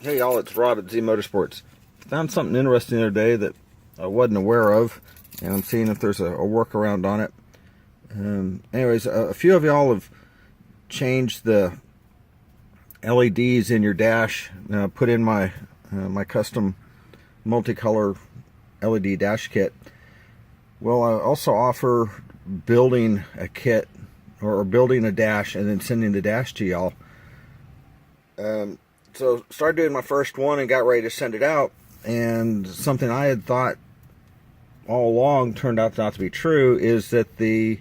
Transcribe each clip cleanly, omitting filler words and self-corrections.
Hey y'all, it's Rob at Z Motorsports. Found something interesting the other day that I wasn't aware of, and I'm seeing if there's a workaround on it. Anyways, a few of y'all have changed the LEDs in your dash. Put in my my custom multicolor LED dash kit. Well, I also offer building a kit or building a dash and then sending the dash to y'all. So started doing my first one and got ready to send it out, and something I had thought all along turned out not to be true is that the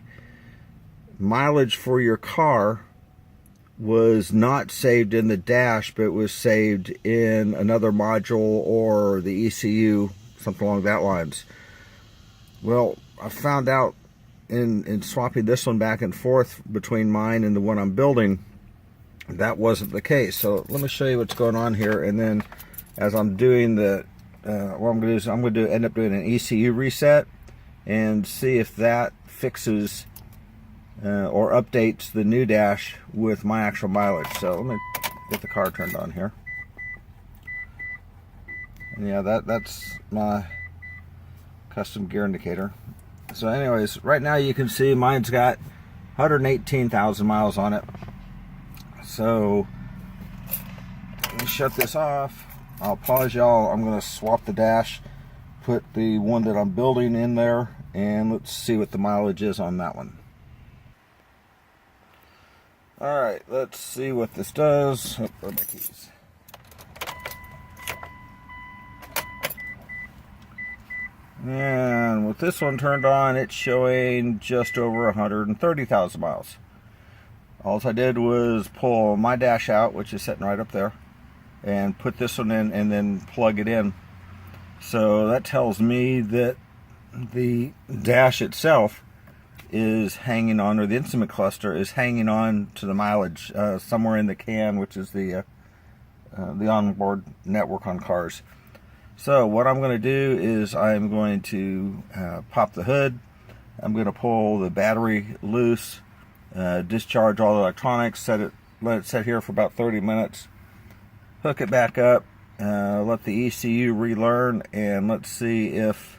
mileage for your car was not saved in the dash, but was saved in another module or the ECU, something along that lines. Well, I found out in swapping this one back and forth between mine and the one I'm building, that wasn't the case. So let me show you what's going on here, and then as I'm doing the what I'm going to do is I'm going to end up doing an ECU reset and see if that fixes or updates the new dash with my actual mileage. So let me get the car turned on here. And yeah, that's my custom gear indicator. So anyways, right now you can see mine's got 118,000 miles on it. So let me shut this off. I'll pause y'all. I'm going to swap the dash, put the one that I'm building in there, and let's see what the mileage is on that one. Alright, let's see what this does. Oh, where are my keys? And with this one turned on, it's showing just over 130,000 miles. All I did was pull my dash out, which is sitting right up there, and put this one in and then plug it in. So that tells me that the dash itself is hanging on, or the instrument cluster is hanging on to the mileage somewhere in the CAN, which is the onboard network on cars. So what I'm going to do is I'm going to pop the hood. I'm going to pull the battery loose, discharge all the electronics, let it sit here for about 30 minutes, hook it back up, let the ECU relearn, and let's see if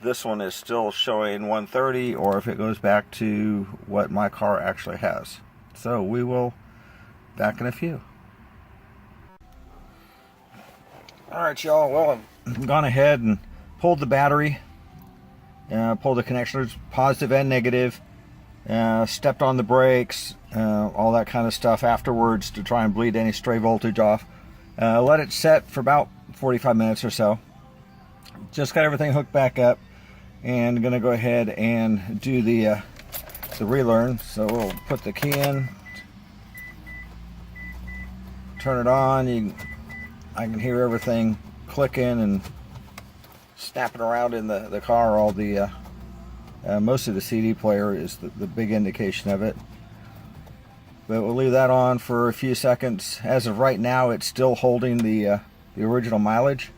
this one is still showing 130 or if it goes back to what my car actually has. So we will back in a few. Alright y'all, well, I've gone ahead and pulled the battery, pulled the connectors, positive and negative, stepped on the brakes, all that kind of stuff afterwards to try and bleed any stray voltage off. Let it set for about 45 minutes or so. Just got everything hooked back up, and going to go ahead and do the relearn. So we'll put the key in, turn it on. I can hear everything clicking and snapping around in the car. All the most of the CD player is the big indication of it. But we'll leave that on for a few seconds. As of right now, it's still holding the original mileage.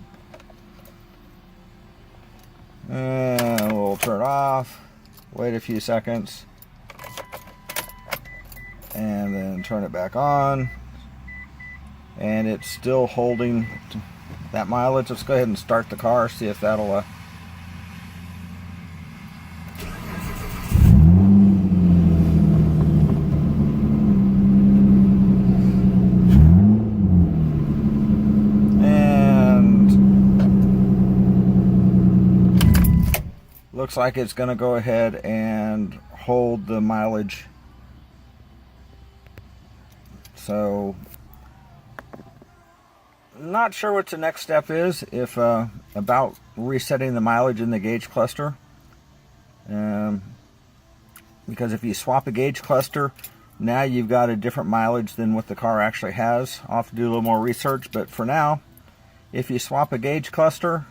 And we'll turn it off, wait a few seconds, and then turn it back on. And it's still holding that mileage. Let's go ahead and start the car, see if that'll looks like it's going to go ahead and hold the mileage. So not sure what the next step is, if about resetting the mileage in the gauge cluster, because if you swap a gauge cluster, now you've got a different mileage than what the car actually has. I'll have to do a little more research, but for now, if you swap a gauge cluster,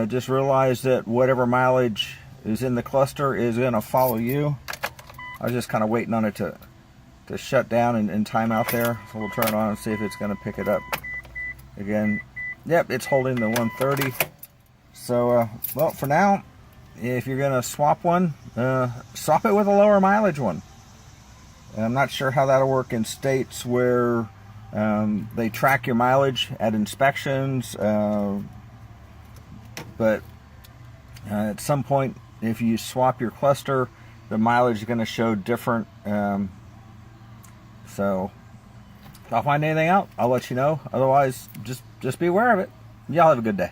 just realize that whatever mileage is in the cluster is going to follow you. I was just kind of waiting on it to shut down and time out there. So we'll turn it on and see if it's going to pick it up again. Yep, it's holding the 130. So, well, for now, if you're going to swap one, swap it with a lower mileage one. And I'm not sure how that'll work in states where They track your mileage at inspections, but at some point, if you swap your cluster, the mileage is going to show different. So if I find anything out, I'll let you know. Otherwise, just be aware of it. Y'all have a good day.